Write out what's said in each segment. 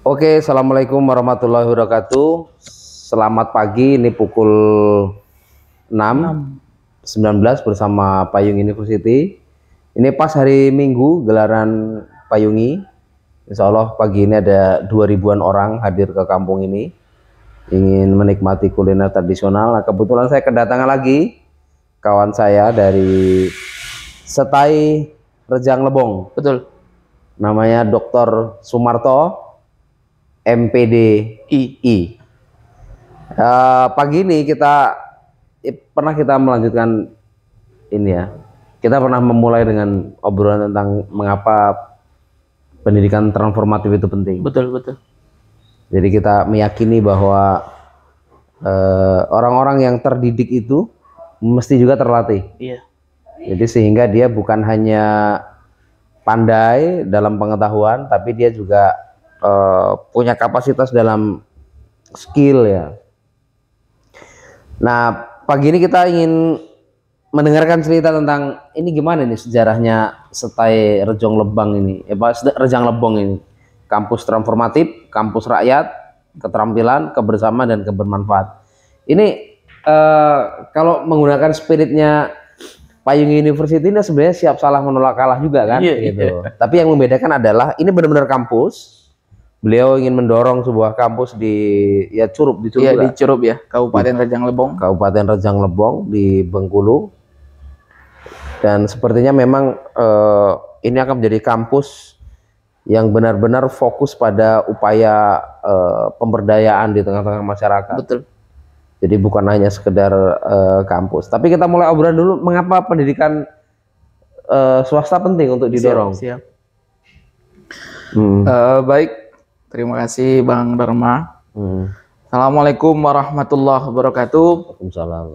Oke, assalamualaikum warahmatullahi wabarakatuh. Selamat pagi, ini pukul 6.19 bersama Payung University. Ini pas hari Minggu gelaran Payungi. Insya Allah pagi ini ada 2000-an orang hadir ke kampung ini, ingin menikmati kuliner tradisional. Nah, kebetulan saya kedatangan lagi kawan saya dari Setai Rejang Lebong. Betul. Namanya Dr. Sumarto, MPDI. Pagi ini pernah kita melanjutkan ini ya. Kita pernah memulai dengan obrolan tentang mengapa pendidikan transformatif itu penting. Betul. Jadi kita meyakini bahwa orang-orang yang terdidik itu mesti juga terlatih. Iya. Jadi sehingga dia bukan hanya pandai dalam pengetahuan, tapi dia juga punya kapasitas dalam skill ya. Nah, pagi ini kita ingin mendengarkan cerita tentang ini gimana nih sejarahnya Setai Rejang Lebong ini, Rejang Lebong ini. Kampus transformatif, kampus rakyat, keterampilan, kebersamaan dan kebermanfaat. Ini kalau menggunakan spiritnya Payung University ini sebenarnya siap salah menolak kalah juga kan, gitu. Tapi yang membedakan adalah ini benar-benar kampus. Beliau ingin mendorong sebuah kampus di Curup, di Curup ya, Kabupaten Rejang Lebong. Kabupaten Rejang Lebong di Bengkulu. Dan sepertinya memang ini akan menjadi kampus yang benar-benar fokus pada upaya pemberdayaan di tengah-tengah masyarakat. Betul. Jadi bukan hanya sekedar kampus. Tapi kita mulai obrolan dulu, mengapa pendidikan swasta penting untuk didorong. Siap. Baik, terima kasih Bang Dharma. Assalamualaikum warahmatullahi wabarakatuh. Waalaikumsalam.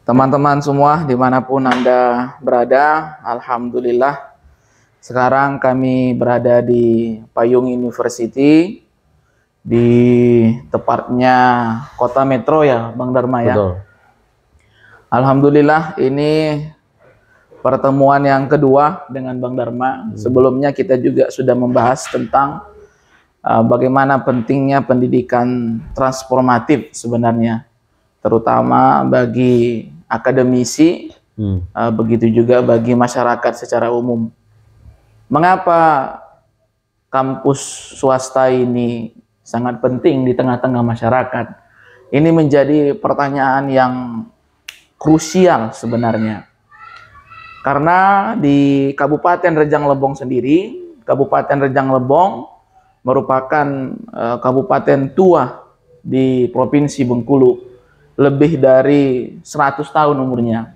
Teman-teman semua dimanapun Anda berada, alhamdulillah sekarang kami berada di Payung University, di tepatnya kota metro ya Bang Dharma ya. Betul. Alhamdulillah ini pertemuan yang kedua dengan Bang Dharma. Sebelumnya kita juga sudah membahas tentang bagaimana pentingnya pendidikan transformatif sebenarnya, terutama bagi akademisi, begitu juga bagi masyarakat secara umum. Mengapa kampus swasta ini sangat penting di tengah-tengah masyarakat? Ini menjadi pertanyaan yang krusial sebenarnya. Karena di Kabupaten Rejang Lebong sendiri, Kabupaten Rejang Lebong merupakan kabupaten tua di Provinsi Bengkulu, lebih dari 100 tahun umurnya.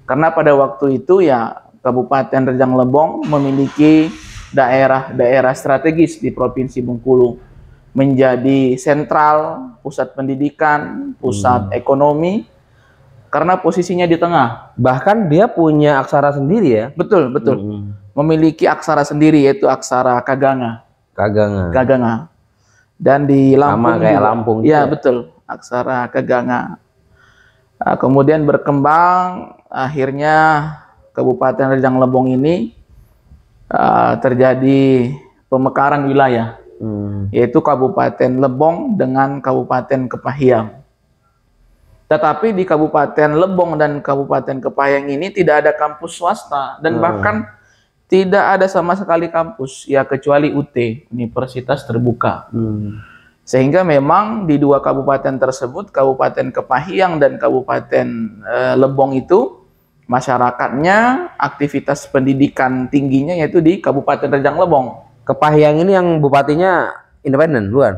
Karena pada waktu itu ya Kabupaten Rejang Lebong memiliki daerah-daerah strategis di Provinsi Bengkulu, menjadi sentral, pusat pendidikan, pusat ekonomi, karena posisinya di tengah. Bahkan dia punya aksara sendiri ya. Betul. Memiliki aksara sendiri, yaitu aksara Kaganga. Dan di Lampung sama kayak juga. Lampung. Iya, betul. Aksara Kaganga. Kemudian berkembang, akhirnya Kabupaten Rejang Lebong ini terjadi pemekaran wilayah, yaitu Kabupaten Lebong dengan Kabupaten Kepahyang. Tetapi di Kabupaten Lebong dan Kabupaten Kepahyang ini tidak ada kampus swasta, dan bahkan tidak ada sama sekali kampus ya kecuali UT, Universitas Terbuka. Sehingga memang di dua kabupaten tersebut, Kabupaten Kepahyang dan Kabupaten Lebong itu, masyarakatnya aktivitas pendidikan tingginya yaitu di Kabupaten Rejang Lebong. Kepahyang ini yang bupatinya independen, bukan?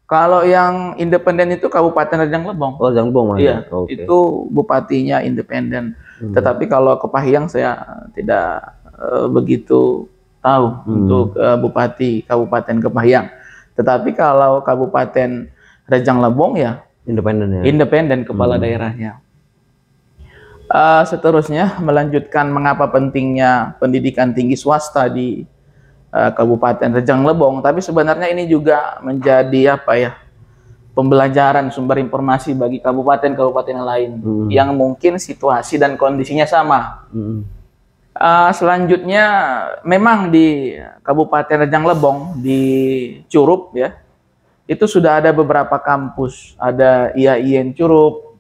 Kalau yang independen itu Kabupaten Rejang Lebong. Oh, Rejang Lebong. Iya, itu bupatinya independen. Tetapi kalau Kepahyang saya tidak begitu tahu untuk bupati Kabupaten Kepahyang. Tetapi kalau Kabupaten Rejang Lebong ya independen ya. Independen kepala daerahnya. Seterusnya melanjutkan mengapa pentingnya pendidikan tinggi swasta di Kabupaten Rejang Lebong, tapi sebenarnya ini juga menjadi pembelajaran sumber informasi bagi kabupaten-kabupaten lain yang mungkin situasi dan kondisinya sama. Selanjutnya memang di Kabupaten Rejang Lebong di Curup ya, itu sudah ada beberapa kampus, ada IAIN Curup,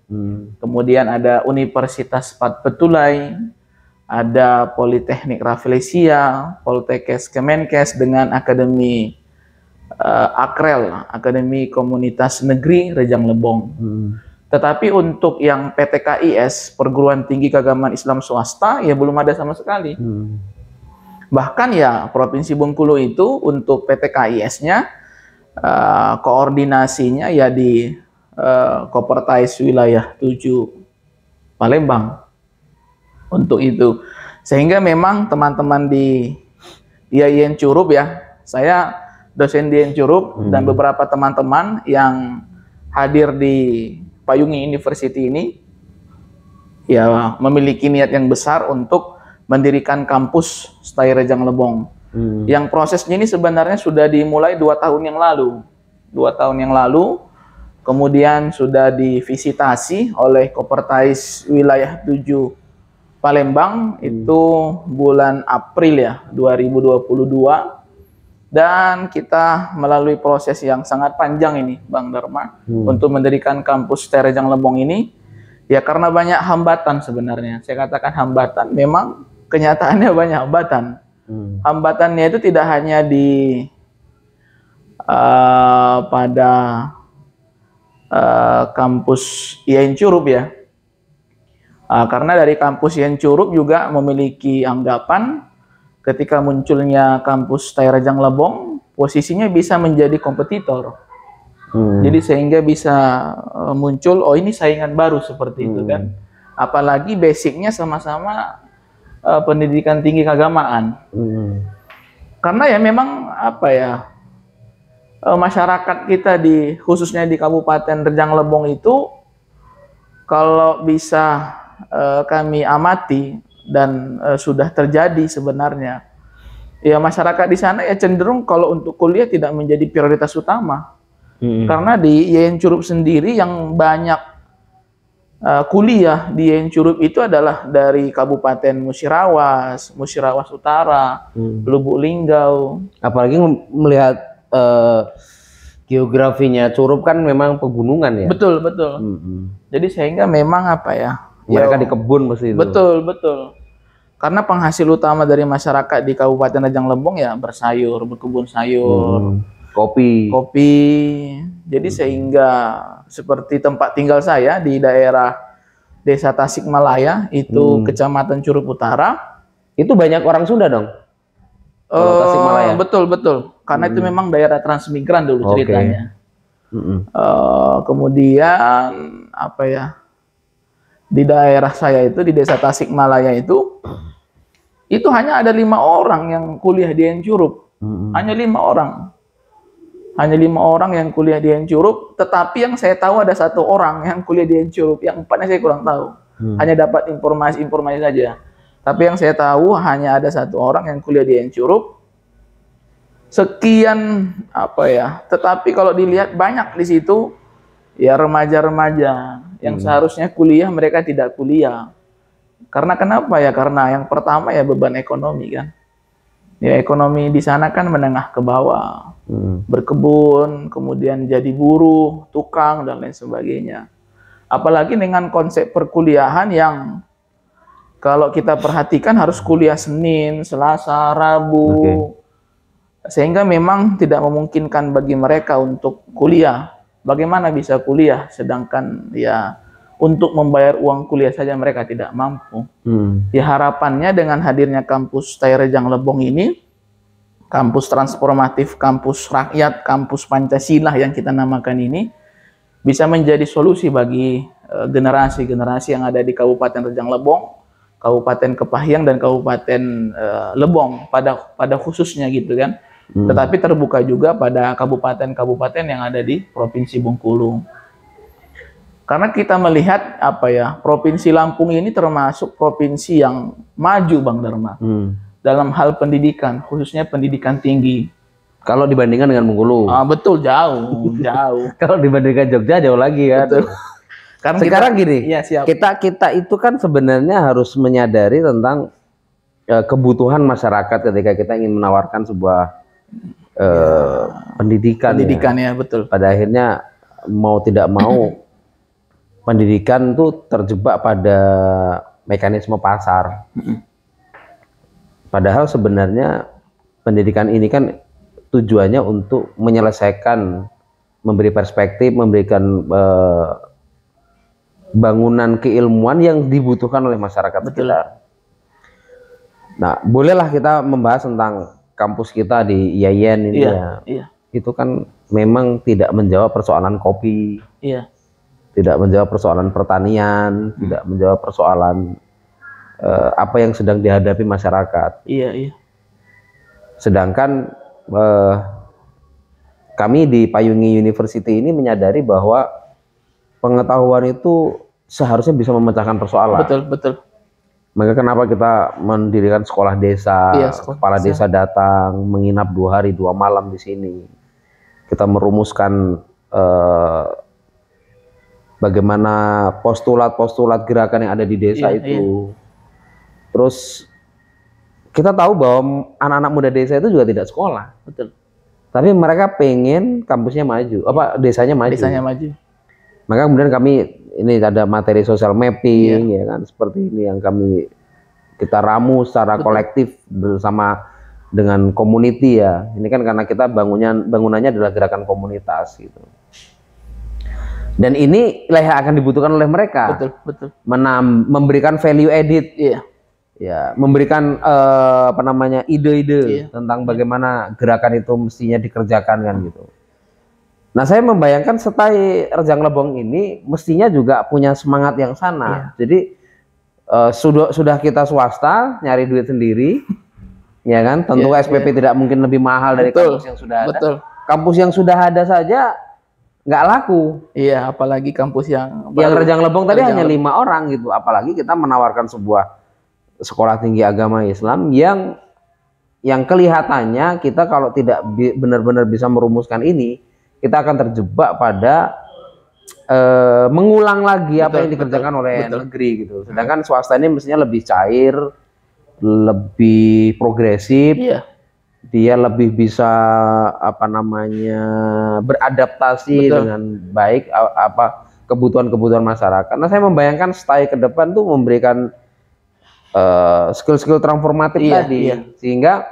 kemudian ada Universitas Pat Petulai, ada Politeknik Rafflesia, Poltekkes Kemenkes dengan Akademi Akrel, Akademi Komunitas Negeri Rejang Lebong. Tetapi untuk yang PTKIS, Perguruan Tinggi Keagamaan Islam Swasta, ya belum ada sama sekali. Bahkan ya Provinsi Bengkulu itu untuk PTKIS-nya, koordinasinya ya di Kopertais Wilayah 7 Palembang untuk itu. Sehingga memang teman-teman di IAIN Curup ya, saya dosen di IAIN Curup dan beberapa teman-teman yang hadir di Payungi University ini ya memiliki niat yang besar untuk mendirikan kampus STAI Rejang Lebong. Yang prosesnya ini sebenarnya sudah dimulai 2 tahun yang lalu. 2 tahun yang lalu, kemudian sudah divisitasi oleh Kopertais Wilayah 7 Palembang, itu bulan April ya, 2022. Dan kita melalui proses yang sangat panjang ini, Bang Dharma, untuk mendirikan kampus STAI Rejang Lebong ini, ya karena banyak hambatan sebenarnya. Saya katakan hambatan, memang kenyataannya banyak hambatan. Hambatannya itu tidak hanya di pada kampus IAIN Curup ya, karena dari kampus IAIN Curup juga memiliki anggapan ketika munculnya kampus STAI Rejang Lebong, posisinya bisa menjadi kompetitor. Jadi sehingga bisa muncul, oh ini saingan baru seperti itu kan. Apalagi basicnya sama-sama pendidikan tinggi keagamaan. Karena ya memang apa ya, masyarakat kita khususnya di Kabupaten Rejang Lebong itu, kalau bisa kami amati dan sudah terjadi sebenarnya, ya masyarakat di sana ya cenderung kalau untuk kuliah tidak menjadi prioritas utama. Karena di IAIN Curup sendiri yang banyak kuliah di IAIN Curup itu adalah dari Kabupaten Musirawas, Musirawas Utara, Lubuk Linggau. Apalagi melihat geografinya Curup kan memang pegunungan ya. Betul, betul. Jadi sehingga memang apa ya, mereka di kebun mesti itu. Betul, betul. Karena penghasil utama dari masyarakat di Kabupaten Rejang Lebong ya bersayur, berkebun sayur, kopi. Jadi sehingga seperti tempat tinggal saya di daerah Desa Tasikmalaya itu Kecamatan Curup Utara, itu banyak orang Sunda dong. Tasikmalaya. Betul, betul. Karena itu memang daerah transmigran dulu ceritanya. Kemudian apa ya? Di daerah saya itu di Desa Tasikmalaya itu hanya ada 5 orang yang kuliah di IAIN Curup. Hanya 5 orang. Hanya 5 orang yang kuliah di IAIN Curup, tetapi yang saya tahu ada 1 orang yang kuliah di IAIN Curup, yang 4-nya saya kurang tahu. Hanya dapat informasi saja. Tapi yang saya tahu hanya ada 1 orang yang kuliah di IAIN Curup. Sekian apa ya? Tetapi kalau dilihat banyak di situ ya remaja-remaja yang seharusnya kuliah, mereka tidak kuliah. Karena kenapa ya? Karena yang pertama ya beban ekonomi kan. Ya ekonomi di sana kan menengah ke bawah. Berkebun, kemudian jadi buruh, tukang dan lain sebagainya. Apalagi dengan konsep perkuliahan yang kalau kita perhatikan harus kuliah Senin, Selasa, Rabu. Sehingga memang tidak memungkinkan bagi mereka untuk kuliah. Bagaimana bisa kuliah sedangkan ya untuk membayar uang kuliah saja mereka tidak mampu. Ya harapannya dengan hadirnya kampus STAI Rejang Lebong ini, kampus transformatif, kampus rakyat, kampus Pancasila yang kita namakan ini, bisa menjadi solusi bagi generasi-generasi yang ada di Kabupaten Rejang Lebong, Kabupaten Kepahyang dan Kabupaten Lebong pada khususnya gitu kan. Tetapi terbuka juga pada kabupaten-kabupaten yang ada di Provinsi Bengkulu. Karena kita melihat apa ya, Provinsi Lampung ini termasuk provinsi yang maju, Bang Dharma, dalam hal pendidikan, khususnya pendidikan tinggi. Kalau dibandingkan dengan Bengkulu. Betul, jauh. Kalau dibandingkan Jogja jauh lagi kan. Betul. Karena sekarang gini, ya, siap. kita itu kan sebenarnya harus menyadari tentang kebutuhan masyarakat ketika kita ingin menawarkan sebuah pendidikan. Pendidikan ya, betul. Pada akhirnya mau tidak mau pendidikan itu terjebak pada mekanisme pasar. Padahal sebenarnya pendidikan ini kan tujuannya untuk menyelesaikan, memberi perspektif, memberikan bangunan keilmuan yang dibutuhkan oleh masyarakat kita. Nah, bolehlah kita membahas tentang kampus kita di IAIN ini Iya. Itu kan memang tidak menjawab persoalan kopi, tidak menjawab persoalan pertanian, tidak menjawab persoalan apa yang sedang dihadapi masyarakat. Iya. Sedangkan kami di Payungi University ini menyadari bahwa pengetahuan itu seharusnya bisa memecahkan persoalan. Betul. Maka kenapa kita mendirikan sekolah desa, kepala desa datang, menginap 2 hari 2 malam di sini. Kita merumuskan bagaimana postulat-postulat gerakan yang ada di desa itu. Terus kita tahu bahwa anak-anak muda desa itu juga tidak sekolah. Betul. Tapi mereka pengen kampusnya maju, desanya maju. Maka kemudian kami ini ada materi social mapping ya kan, seperti ini yang kita ramu secara kolektif bersama dengan community ya. Ini kan karena kita bangunannya adalah gerakan komunitas gitu. Dan ini yang akan dibutuhkan oleh mereka. Betul. Memberikan value added. Ya, memberikan ide-ide tentang bagaimana gerakan itu mestinya dikerjakan kan gitu. Nah, saya membayangkan setai Rejang Lebong ini mestinya juga punya semangat yang sana. Jadi sudah kita swasta nyari duit sendiri, ya kan? Tentu SPP tidak mungkin lebih mahal dari kampus yang sudah ada. Kampus yang sudah ada saja nggak laku. Iya, apalagi kampus yang Rejang Lebong tadi hanya 5 orang gitu. Apalagi kita menawarkan sebuah sekolah tinggi agama Islam yang kelihatannya kita kalau tidak benar-benar bisa merumuskan ini, kita akan terjebak pada mengulang lagi apa yang dikerjakan oleh negeri gitu. Sedangkan swasta ini mestinya lebih cair, lebih progresif, dia lebih bisa beradaptasi dengan baik kebutuhan-kebutuhan masyarakat. Nah, saya membayangkan stay ke depan tuh memberikan skill-skill transformatif tadi, sehingga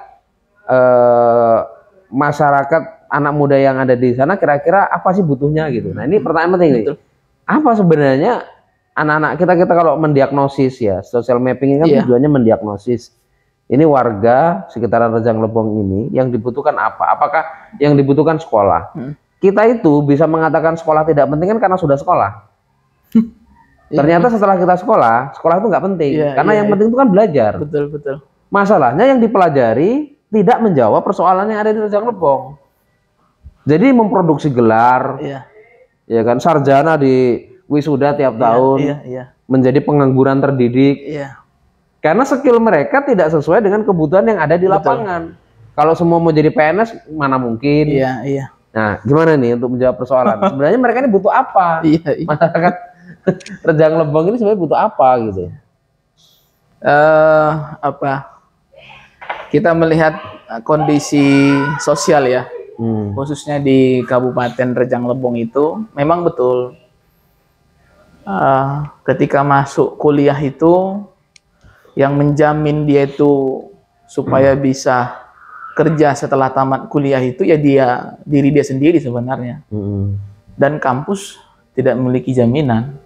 masyarakat anak muda yang ada di sana kira-kira apa sih butuhnya gitu. Nah, ini pertanyaan penting nih. Apa sebenarnya anak-anak kita kalau mendiagnosis ya, social mapping ini kan tujuannya mendiagnosis. Ini warga sekitaran Rejang Lebong ini yang dibutuhkan apa? Apakah yang dibutuhkan sekolah? Kita itu bisa mengatakan sekolah tidak penting kan karena sudah sekolah. Ternyata setelah kita sekolah itu nggak penting. Karena yang penting itu kan belajar. Betul. Masalahnya yang dipelajari tidak menjawab persoalan yang ada di Rejang Lebong. Jadi memproduksi gelar, ya kan, sarjana di wisuda tiap tahun, menjadi pengangguran terdidik. Karena skill mereka tidak sesuai dengan kebutuhan yang ada di lapangan. Kalau semua mau jadi PNS, mana mungkin? Nah, gimana nih untuk menjawab persoalan? Sebenarnya mereka ini butuh apa? Masyarakat Rejang Lebong ini sebenarnya butuh apa gitu? Kita melihat kondisi sosial ya, khususnya di Kabupaten Rejang Lebong itu memang betul. Ketika masuk kuliah itu, yang menjamin dia itu supaya bisa kerja setelah tamat kuliah itu ya diri dia sendiri sebenarnya. Dan kampus tidak memiliki jaminan.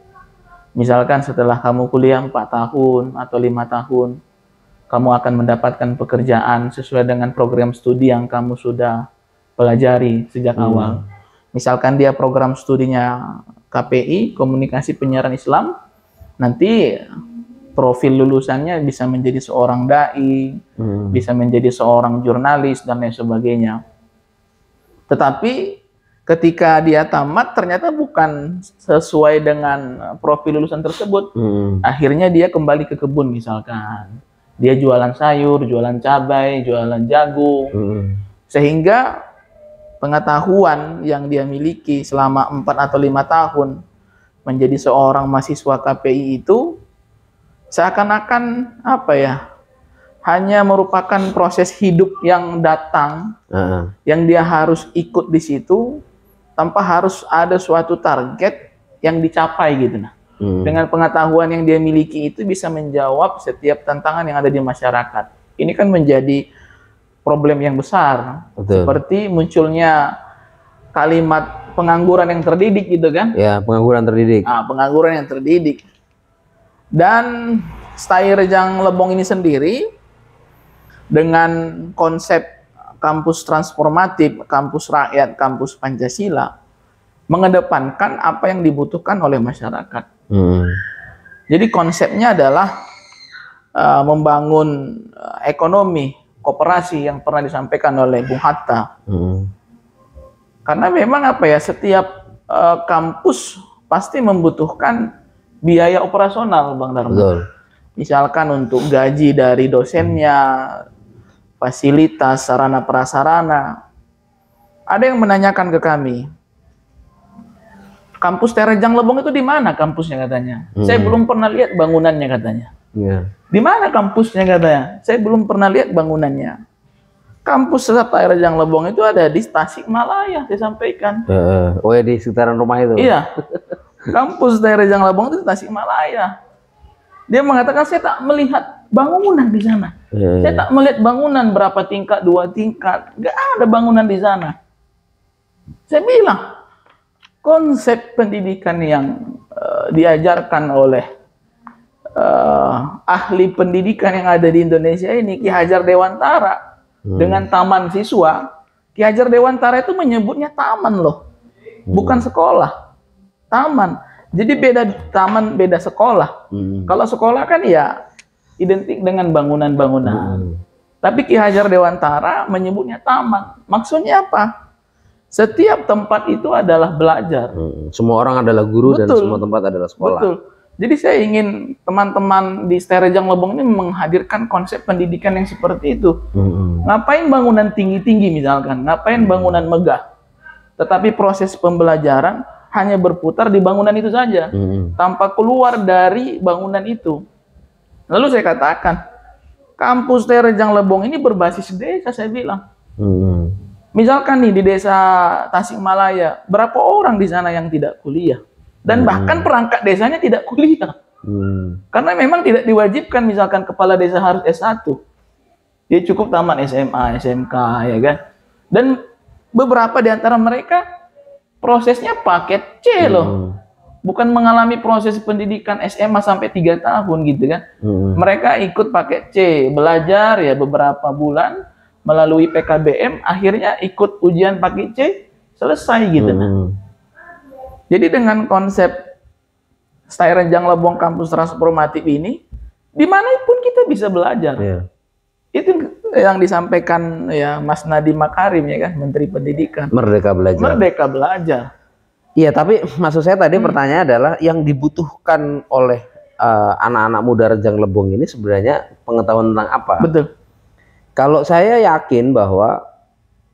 Misalkan setelah kamu kuliah 4 tahun atau 5 tahun, kamu akan mendapatkan pekerjaan sesuai dengan program studi yang kamu sudah pelajari sejak awal. Misalkan dia program studinya KPI, Komunikasi Penyiaran Islam, nanti profil lulusannya bisa menjadi seorang dai, bisa menjadi seorang jurnalis, dan lain sebagainya. Tetapi ketika dia tamat ternyata bukan sesuai dengan profil lulusan tersebut. Akhirnya dia kembali ke kebun misalkan. Dia jualan sayur, jualan cabai, jualan jagung. Sehingga pengetahuan yang dia miliki selama 4 atau 5 tahun menjadi seorang mahasiswa KPI itu seakan-akan hanya merupakan proses hidup yang datang, yang dia harus ikut di situ tanpa harus ada suatu target yang dicapai gitu. Nah, dengan pengetahuan yang dia miliki itu bisa menjawab setiap tantangan yang ada di masyarakat. Ini kan menjadi problem yang besar. Betul. Seperti munculnya kalimat pengangguran yang terdidik gitu kan? Ya, pengangguran terdidik. Pengangguran yang terdidik. Dan Stai Rejang Lebong ini sendiri dengan konsep kampus transformatif, kampus rakyat, kampus Pancasila mengedepankan apa yang dibutuhkan oleh masyarakat. Jadi konsepnya adalah membangun ekonomi koperasi yang pernah disampaikan oleh Bung Hatta. Karena memang apa ya, setiap kampus pasti membutuhkan biaya operasional, Bang Dharma. Betul. Misalkan untuk gaji dari dosennya, fasilitas, sarana prasarana. Ada yang menanyakan ke kami, kampus Stai Rejang Lebong itu di mana kampusnya katanya? Saya belum pernah lihat bangunannya katanya. Di mana kampusnya katanya? Saya belum pernah lihat bangunannya. Kampus Stai Rejang Lebong itu ada di Tasikmalaya, saya sampaikan. Oh ya, di sekitaran rumah itu? Iya. Kampus Stai Rejang Lebong itu di Tasikmalaya. Dia mengatakan, saya tak melihat bangunan di sana. Saya tak melihat bangunan berapa tingkat, 2 tingkat. Nggak ada bangunan di sana. Saya bilang, konsep pendidikan yang diajarkan oleh ahli pendidikan yang ada di Indonesia ini, Ki Hajar Dewantara, dengan taman siswa. Ki Hajar Dewantara itu menyebutnya taman loh, bukan sekolah. Taman. Jadi beda taman, beda sekolah. Kalau sekolah kan ya identik dengan bangunan-bangunan. Tapi Ki Hajar Dewantara menyebutnya taman. Maksudnya apa? Setiap tempat itu adalah belajar. Semua orang adalah guru. Betul. Dan semua tempat adalah sekolah. Betul. Jadi saya ingin teman-teman di Stai Rejang Lebong ini menghadirkan konsep pendidikan yang seperti itu. Ngapain bangunan tinggi-tinggi misalkan? Ngapain bangunan megah? Tetapi proses pembelajaran hanya berputar di bangunan itu saja, tanpa keluar dari bangunan itu. Lalu saya katakan, kampus Stai Rejang Lebong ini berbasis desa, saya bilang. Misalkan nih di desa Tasikmalaya, berapa orang di sana yang tidak kuliah? Dan bahkan perangkat desanya tidak kuliah. Karena memang tidak diwajibkan misalkan kepala desa harus S1. Dia cukup tamat SMA, SMK, ya kan? Dan beberapa di antara mereka prosesnya paket C loh. Bukan mengalami proses pendidikan SMA sampai 3 tahun gitu kan. Mereka ikut paket C, belajar ya beberapa bulan melalui PKBM, akhirnya ikut ujian paket C, selesai gitu. Jadi dengan konsep Stai Rejang Lebong kampus transformatif ini, dimanapun kita bisa belajar. Itu yang disampaikan ya Mas Nadiem Makarim ya kan, Menteri Pendidikan. Merdeka belajar. Merdeka belajar. Iya, tapi maksud saya tadi pertanyaan adalah yang dibutuhkan oleh anak-anak muda Rejang Lebong ini sebenarnya pengetahuan tentang apa? Betul. Kalau saya yakin bahwa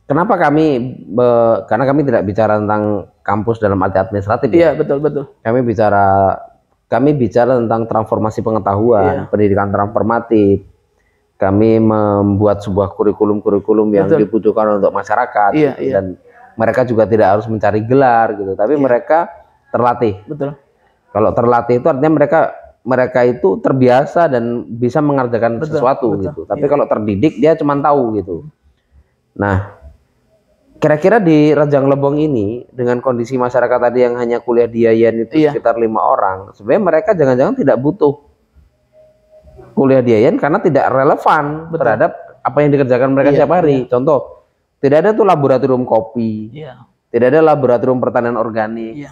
kenapa karena kami tidak bicara tentang kampus dalam arti administratif. Iya, betul. Kami bicara tentang transformasi pengetahuan, pendidikan transformatif. Kami membuat sebuah kurikulum yang dibutuhkan untuk masyarakat, dan mereka juga tidak harus mencari gelar gitu, tapi mereka terlatih. Betul. Kalau terlatih itu artinya mereka itu terbiasa dan bisa mengerjakan sesuatu gitu. Tapi kalau terdidik dia cuma tahu gitu. Nah, kira-kira di Rejang Lebong ini dengan kondisi masyarakat tadi yang hanya kuliah di Yayan itu sekitar 5 orang, sebenarnya mereka jangan-jangan tidak butuh kuliah di Yayan karena tidak relevan terhadap apa yang dikerjakan mereka setiap hari. Contoh, tidak ada tuh laboratorium kopi, tidak ada laboratorium pertanian organik.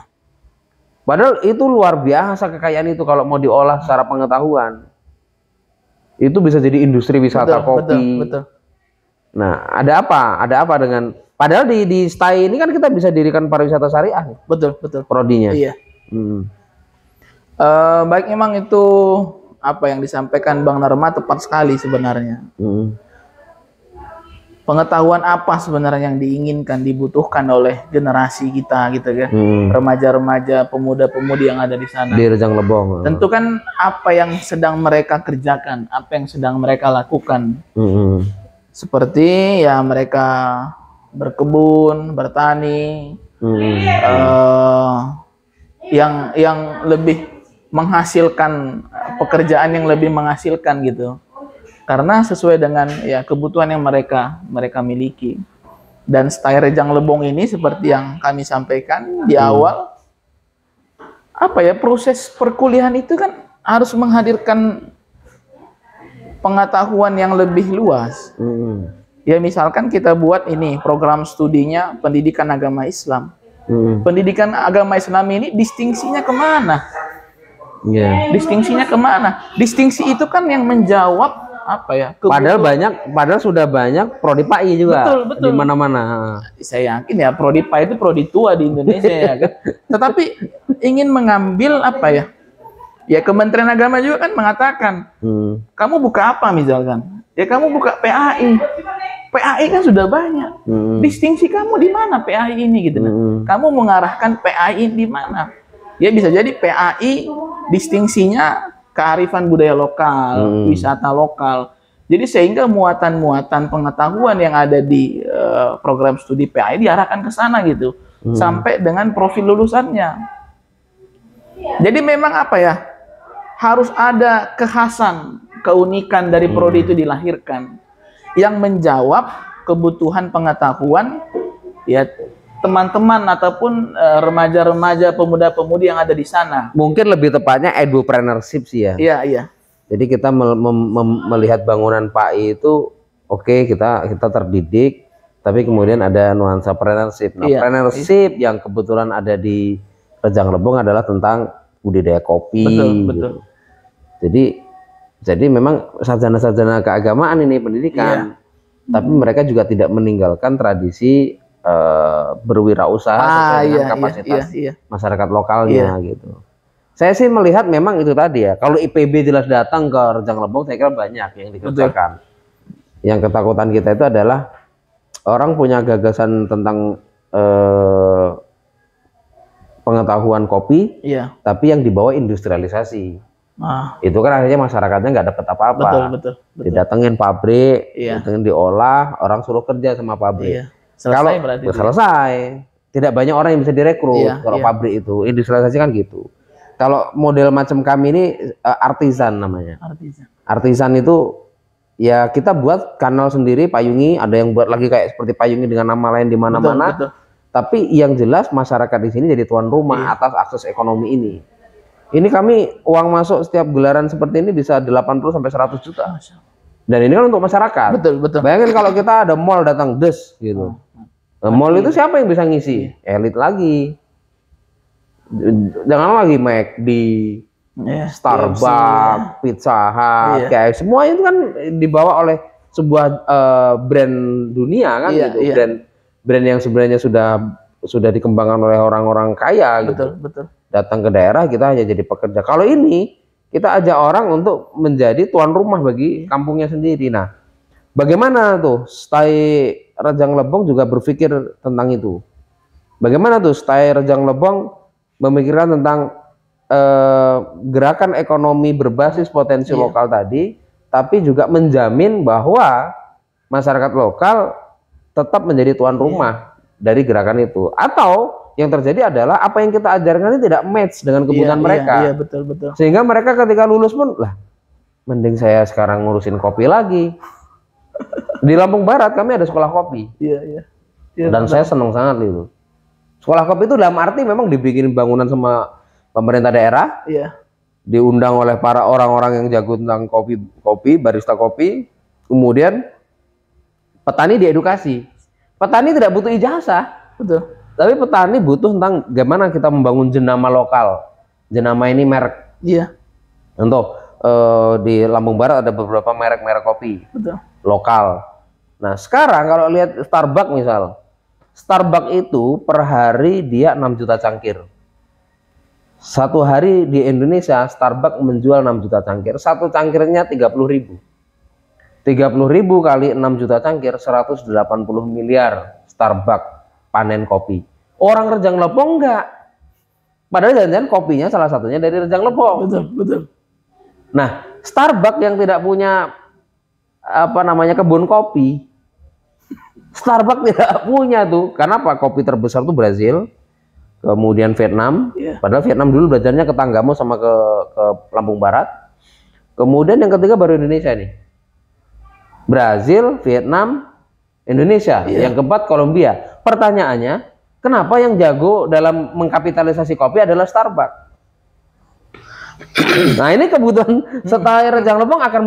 Padahal itu luar biasa kekayaan itu kalau mau diolah secara pengetahuan. Itu bisa jadi industri wisata kopi. Betul. Nah, ada apa dengan padahal di Stai ini kan kita bisa dirikan pariwisata syariah. Betul. Prodinya. Iya. Baik, memang itu apa yang disampaikan Bang Dharma tepat sekali sebenarnya. pengetahuan apa sebenarnya yang diinginkan, dibutuhkan oleh generasi kita gitu kan, remaja-remaja, pemuda-pemudi yang ada di sana. Di Rejang Lebong. Tentu kan apa yang sedang mereka kerjakan, apa yang sedang mereka lakukan. Seperti ya mereka berkebun, bertani, yang lebih menghasilkan, pekerjaan yang lebih menghasilkan gitu. Karena sesuai dengan ya kebutuhan yang mereka miliki. Dan style Rejang Lebong ini seperti yang kami sampaikan di awal, apa ya, proses perkuliahan itu kan harus menghadirkan pengetahuan yang lebih luas. Ya misalkan kita buat ini program studinya pendidikan agama Islam. Pendidikan agama Islam ini distingsinya kemana? Distingsinya kemana? Distingsi itu kan yang menjawab apa ya? Padahal sudah banyak prodi PAI juga. Betul. Di mana-mana. Saya yakin ya prodi PAI itu prodi tua di Indonesia ya kan. Tetapi ingin mengambil apa ya? Ya Kementerian Agama juga kan mengatakan, kamu buka apa misalkan? Ya kamu buka PAI. PAI kan sudah banyak. Distingsi kamu di mana PAI ini gitu kan. Kamu mengarahkan PAI di mana? Ya bisa jadi PAI distingsinya kearifan budaya lokal, wisata lokal. Jadi sehingga muatan-muatan pengetahuan yang ada di program studi PAI diarahkan ke sana gitu, sampai dengan profil lulusannya. Jadi memang apa ya, harus ada kekhasan, keunikan dari prodi itu dilahirkan, yang menjawab kebutuhan pengetahuan ya teman-teman ataupun remaja-remaja, pemuda-pemudi yang ada di sana. Mungkin lebih tepatnya edupreneurship sih ya. Iya. Jadi kita melihat bangunan PAI itu oke, kita terdidik, tapi kemudian ada nuansa preneurship. Nah, preneurship yang kebetulan ada di Rejang Lebong adalah tentang budidaya kopi. Betul. Jadi memang sarjana-sarjana keagamaan ini pendidikan, tapi mereka juga tidak meninggalkan tradisi berwirausaha sesuai dengan kapasitas masyarakat lokalnya gitu. Saya sih melihat memang itu tadi ya. Kalau IPB jelas datang ke Rejang Lebong, saya kira banyak yang dikerjakan. Yang ketakutan kita itu adalah orang punya gagasan tentang pengetahuan kopi, tapi yang dibawa industrialisasi. Itu kan akhirnya masyarakatnya nggak dapat apa-apa. Betul. Didatengin pabrik, datengin diolah, orang suruh kerja sama pabrik. Selesai. Tidak banyak orang yang bisa direkrut kalau pabrik itu. Industrialisasi kan gitu. Kalau model macam kami ini artisan namanya. Artisan itu ya kita buat kanal sendiri, payungi, ada yang buat lagi kayak seperti payungi dengan nama lain di mana-mana. Tapi yang jelas masyarakat di sini jadi tuan rumah atas akses ekonomi ini. Ini kami uang masuk setiap gelaran seperti ini bisa 80 sampai 100 juta. Dan ini kan untuk masyarakat. Betul. Bayangin kalau kita ada mall datang des gitu. Nah, mall itu siapa yang bisa ngisi? Elit lagi. Jangan lagi McD, Starbucks, Pizza Hut, kayak semua itu kan dibawa oleh sebuah brand dunia kan gitu. Brand yang sebenarnya sudah dikembangkan oleh orang-orang kaya gitu. Betul. Datang ke daerah kita hanya jadi pekerja. Kalau ini kita ajak orang untuk menjadi tuan rumah bagi kampungnya sendiri. Nah, bagaimana tuh stay Rejang Lebong juga berpikir tentang itu? Bagaimana tuh stay Rejang Lebong memikirkan tentang gerakan ekonomi berbasis potensi lokal tadi, tapi juga menjamin bahwa masyarakat lokal tetap menjadi tuan rumah dari gerakan itu. Atau yang terjadi adalah apa yang kita ajarkan ini tidak match dengan kebutuhan mereka. Betul. Sehingga mereka ketika lulus pun lah, mending saya sekarang ngurusin kopi lagi. Di Lampung Barat kami ada sekolah kopi. Dan saya senang sangat itu. Sekolah kopi itu dalam arti memang dibikin bangunan sama pemerintah daerah. Diundang oleh para orang-orang yang jago tentang kopi, barista kopi. Kemudian petani diedukasi. Petani tidak butuh ijazah. Betul. Tapi petani butuh tentang bagaimana kita membangun jenama lokal. Jenama ini merek. Untuk di Lampung Barat ada beberapa merek-merek kopi. Lokal. Nah sekarang kalau lihat Starbucks misal, Starbucks itu per hari dia 6 juta cangkir. Satu hari di Indonesia Starbucks menjual 6 juta cangkir. Satu cangkirnya 30.000. 30.000 kali 6 juta cangkir, 180 miliar Starbucks panen kopi. Orang Rejang Lebong enggak. Padahal jangan-jangan kopinya salah satunya dari Rejang Lebong. Betul, betul. Nah, Starbucks yang tidak punya apa namanya kebun kopi, Starbucks tidak punya tuh. Karena apa? Kopi terbesar tuh Brazil, kemudian Vietnam. Padahal Vietnam dulu belajarnya ke Tanggamo sama ke Lampung Barat. Kemudian yang ketiga baru Indonesia nih. Brazil, Vietnam, Indonesia. Yang keempat Kolombia. Pertanyaannya, kenapa yang jago dalam mengkapitalisasi kopi adalah Starbucks? Nah, ini kebutuhan setara Rejang Lebong akan